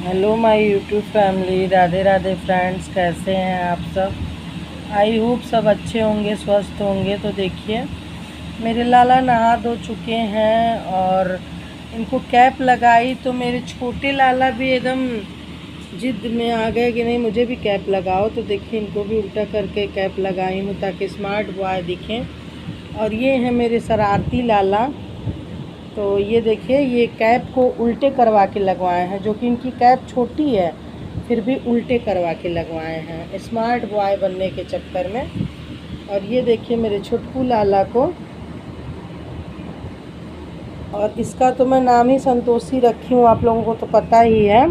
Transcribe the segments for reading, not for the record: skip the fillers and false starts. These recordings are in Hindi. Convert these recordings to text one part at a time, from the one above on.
Hello my YouTube family, Radhe Radhe friends, कैसे हैं आप सब। आई होप सब अच्छे होंगे, स्वस्थ होंगे। तो देखिए, मेरे लाला नहा धो चुके हैं और इनको कैप लगाई तो मेरे छोटे लाला भी एकदम जिद में आ गए कि नहीं मुझे भी कैप लगाओ। तो देखिए, इनको भी उल्टा करके कैप लगाई हूँ ताकि स्मार्ट बॉय दिखें। और ये हैं मेरे शरारती लाला। तो ये देखिए, ये कैप को उल्टे करवा के लगवाए हैं, जो कि इनकी कैप छोटी है फिर भी उल्टे करवा के लगवाए हैं स्मार्ट बॉय बनने के चक्कर में। और ये देखिए मेरे छुटकू लाला को, और इसका तो मैं नाम ही संतोषी रखी हूँ, आप लोगों को तो पता ही है।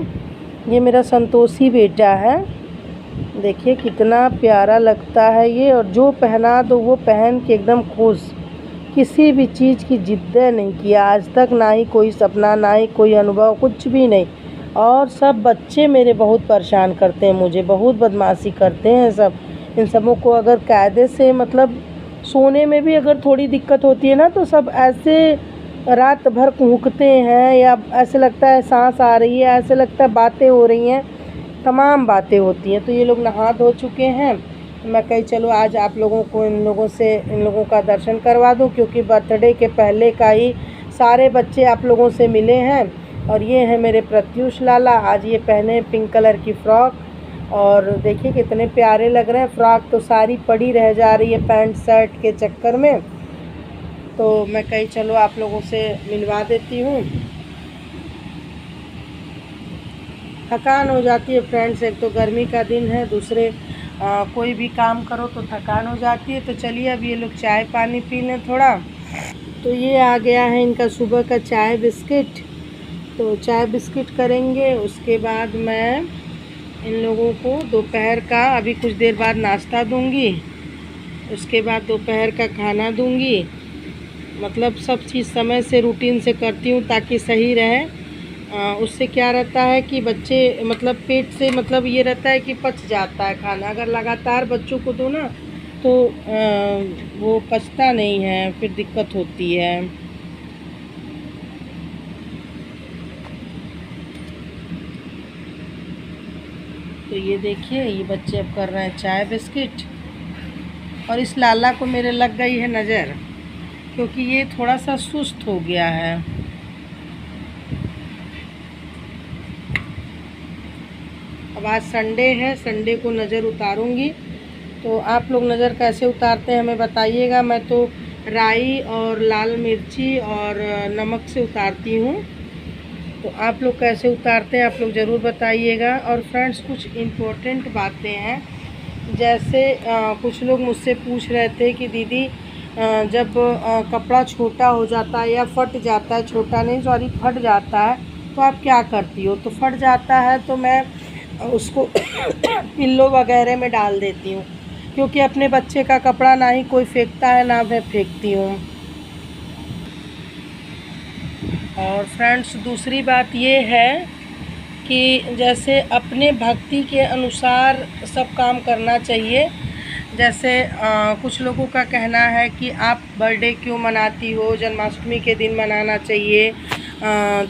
ये मेरा संतोषी बेटा है। देखिए कितना प्यारा लगता है ये, और जो पहना दो वो पहन के एकदम खुश। किसी भी चीज़ की जिद्द नहीं किया आज तक, ना ही कोई सपना, ना ही कोई अनुभव, कुछ भी नहीं। और सब बच्चे मेरे बहुत परेशान करते हैं मुझे, बहुत बदमाशी करते हैं सब। इन सबों को अगर कायदे से मतलब सोने में भी अगर थोड़ी दिक्कत होती है ना, तो सब ऐसे रात भर कूकते हैं, या ऐसे लगता है सांस आ रही है, ऐसे लगता है बातें हो रही हैं, तमाम बातें होती हैं। तो ये लोग नहा धो चुके हैं। मैं कही चलो आज आप लोगों को इन लोगों का दर्शन करवा दूं, क्योंकि बर्थडे के पहले का ही सारे बच्चे आप लोगों से मिले हैं। और ये हैं मेरे प्रत्युष लाला। आज ये पहने पिंक कलर की फ़्रॉक, और देखिए कितने प्यारे लग रहे हैं। फ़्रॉक तो सारी पड़ी रह जा रही है पैंट शर्ट के चक्कर में। तो मैं कही चलो आप लोगों से मिलवा देती हूँ। थकान हो जाती है फ्रेंड्स, एक तो गर्मी का दिन है, दूसरे कोई भी काम करो तो थकान हो जाती है। तो चलिए अब ये लोग चाय पानी पी लें थोड़ा। तो ये आ गया है इनका सुबह का चाय बिस्किट। तो चाय बिस्किट करेंगे, उसके बाद मैं इन लोगों को दोपहर का अभी कुछ देर बाद नाश्ता दूंगी, उसके बाद दोपहर का खाना दूंगी। मतलब सब चीज़ समय से रूटीन से करती हूँ ताकि सही रहे। उससे क्या रहता है कि बच्चे मतलब पेट से मतलब ये रहता है कि पच जाता है खाना। अगर लगातार बच्चों को दो ना तो वो पचता नहीं है, फिर दिक्कत होती है। तो ये देखिए, ये बच्चे अब कर रहे हैं चाय बिस्किट। और इस लाला को मेरे लग गई है नज़र, क्योंकि ये थोड़ा सा सुस्त हो गया है। अब आज संडे है, संडे को नज़र उतारूंगी। तो आप लोग नज़र कैसे उतारते हैं हमें बताइएगा। मैं तो राई और लाल मिर्ची और नमक से उतारती हूँ। तो आप लोग कैसे उतारते हैं आप लोग ज़रूर बताइएगा। और फ्रेंड्स, कुछ इम्पोर्टेंट बातें हैं। जैसे कुछ लोग मुझसे पूछ रहे थे कि दीदी जब कपड़ा छोटा हो जाता है या फट जाता है, छोटा नहीं सॉरी फट जाता है, तो आप क्या करती हो। तो फट जाता है तो मैं उसको पिल्लो वगैरह में डाल देती हूँ, क्योंकि अपने बच्चे का कपड़ा ना ही कोई फेंकता है ना मैं फेंकती हूँ। और फ्रेंड्स, दूसरी बात ये है कि जैसे अपने भक्ति के अनुसार सब काम करना चाहिए। जैसे कुछ लोगों का कहना है कि आप बर्थडे क्यों मनाती हो, जन्माष्टमी के दिन मनाना चाहिए।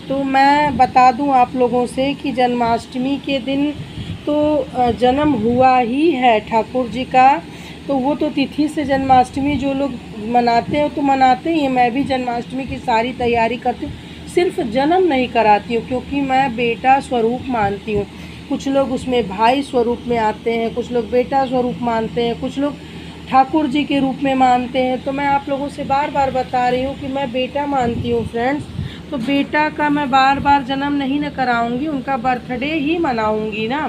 तो मैं बता दूं आप लोगों से कि जन्माष्टमी के दिन तो जन्म हुआ ही है ठाकुर जी का। तो वो तो तिथि से जन्माष्टमी जो लोग मनाते हैं तो मनाते ही हैं। मैं भी जन्माष्टमी की सारी तैयारी करती हूँ, सिर्फ जन्म नहीं कराती हूँ, क्योंकि मैं बेटा स्वरूप मानती हूँ। कुछ लोग उसमें भाई स्वरूप में आते हैं, कुछ लोग बेटा स्वरूप मानते हैं, कुछ लोग ठाकुर जी के रूप में मानते हैं। तो मैं आप लोगों से बार बार बता रही हूँ कि मैं बेटा मानती हूँ फ्रेंड्स। तो बेटा का मैं बार बार जन्म नहीं न कराऊँगी, उनका बर्थडे ही मनाऊँगी ना,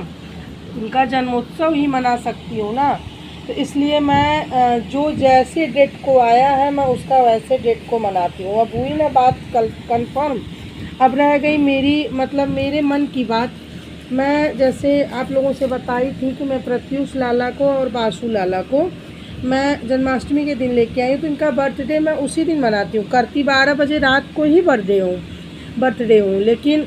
उनका जन्मोत्सव ही मना सकती हूँ ना। तो इसलिए मैं जो जैसे डेट को आया है मैं उसका वैसे डेट को मनाती हूँ। अब हुई ना बात कल कन्फर्म, अब रह गई मेरी मतलब मेरे मन की बात। मैं जैसे आप लोगों से बताई थी कि मैं प्रत्युष लाला को और बासु लाला को मैं जन्माष्टमी के दिन लेके आई हूँ, तो इनका बर्थडे मैं उसी दिन मनाती हूँ। करती 12 बजे रात को ही बर्थडे हूँ, लेकिन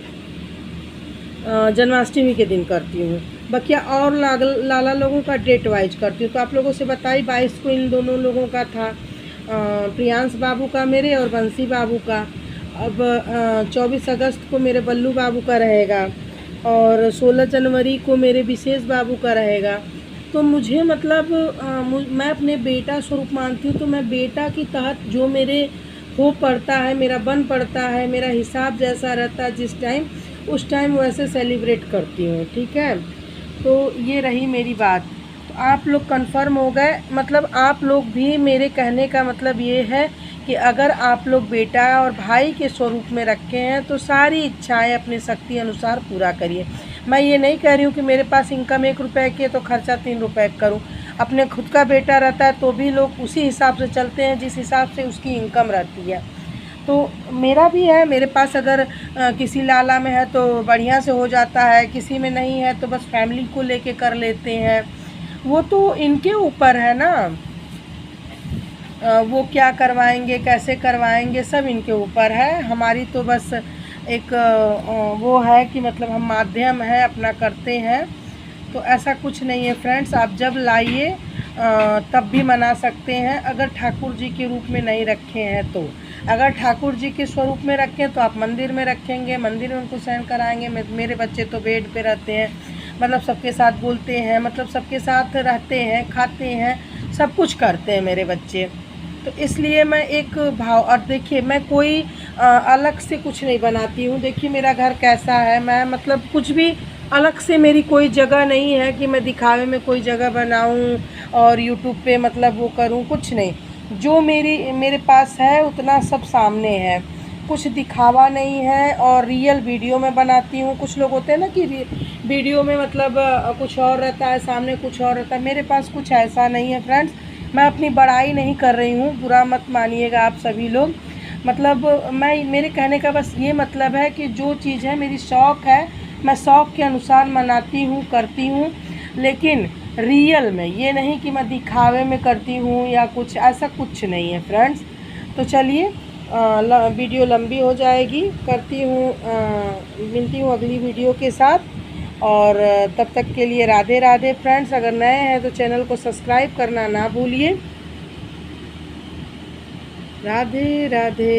जन्माष्टमी के दिन करती हूँ। बकिया और लाला लोगों का डेट वाइज करती हूँ। तो आप लोगों से बताई 22 को इन दोनों लोगों का था, प्रियांश बाबू का मेरे और बंसी बाबू का। अब 24 अगस्त को मेरे बल्लू बाबू का रहेगा। और 16 जनवरी को मेरे विशेष बाबू का रहेगा। तो मुझे मतलब मैं अपने बेटा स्वरूप मानती हूँ, तो मैं बेटा की तहत जो मेरे हो पड़ता है, मेरा बन पड़ता है, मेरा हिसाब जैसा रहता है जिस टाइम, उस टाइम वैसे सेलिब्रेट करती हूँ, ठीक है। तो ये रही मेरी बात। तो आप लोग कंफर्म हो गए, मतलब आप लोग भी, मेरे कहने का मतलब ये है कि अगर आप लोग बेटा और भाई के स्वरूप में रखे हैं तो सारी इच्छाएं अपनी शक्ति अनुसार पूरा करिए। मैं ये नहीं कह रही हूँ कि मेरे पास इनकम 1 रुपये की है तो खर्चा 3 रुपये करूँ। अपने खुद का बेटा रहता है तो भी लोग उसी हिसाब से चलते हैं जिस हिसाब से उसकी इनकम रहती है। तो मेरा भी है, मेरे पास अगर किसी लाला में है तो बढ़िया से हो जाता है, किसी में नहीं है तो बस फैमिली को लेके कर लेते हैं। वो तो इनके ऊपर है ना, वो क्या करवाएंगे, कैसे करवाएंगे, सब इनके ऊपर है। हमारी तो बस एक वो है कि मतलब हम माध्यम है, अपना करते हैं। तो ऐसा कुछ नहीं है फ्रेंड्स, आप जब लाइए तब भी मना सकते हैं, अगर ठाकुर जी के रूप में नहीं रखे हैं तो। अगर ठाकुर जी के स्वरूप में रखें तो आप मंदिर में रखेंगे, मंदिर में उनको सहन कराएंगे। मेरे बच्चे तो बेड पे रहते हैं, मतलब सबके साथ बोलते हैं, मतलब सबके साथ रहते हैं, खाते हैं, सब कुछ करते हैं मेरे बच्चे। तो इसलिए मैं एक भाव, और देखिए मैं कोई अलग से कुछ नहीं बनाती हूँ। देखिए मेरा घर कैसा है, मैं मतलब कुछ भी अलग से मेरी कोई जगह नहीं है कि मैं दिखावे में कोई जगह बनाऊँ और यूट्यूब पे मतलब वो करूँ, कुछ नहीं। जो मेरे पास है उतना सब सामने है, कुछ दिखावा नहीं है। और रियल वीडियो में बनाती हूँ। कुछ लोग होते हैं ना कि वीडियो में मतलब कुछ और रहता है, सामने कुछ और रहता है। मेरे पास कुछ ऐसा नहीं है फ्रेंड्स। मैं अपनी बड़ाई नहीं कर रही हूँ, बुरा मत मानिएगा आप सभी लोग। मतलब मेरे कहने का बस ये मतलब है कि जो चीज़ है मेरी शौक़ है, मैं शौक़ के अनुसार मनाती हूँ, करती हूँ। लेकिन रियल में ये नहीं कि मैं दिखावे में करती हूँ या कुछ, ऐसा कुछ नहीं है फ्रेंड्स। तो चलिए वीडियो लंबी हो जाएगी, करती हूँ, मिलती हूँ अगली वीडियो के साथ। और तब तक के लिए राधे राधे फ्रेंड्स। अगर नए हैं तो चैनल को सब्सक्राइब करना ना भूलिए। राधे राधे।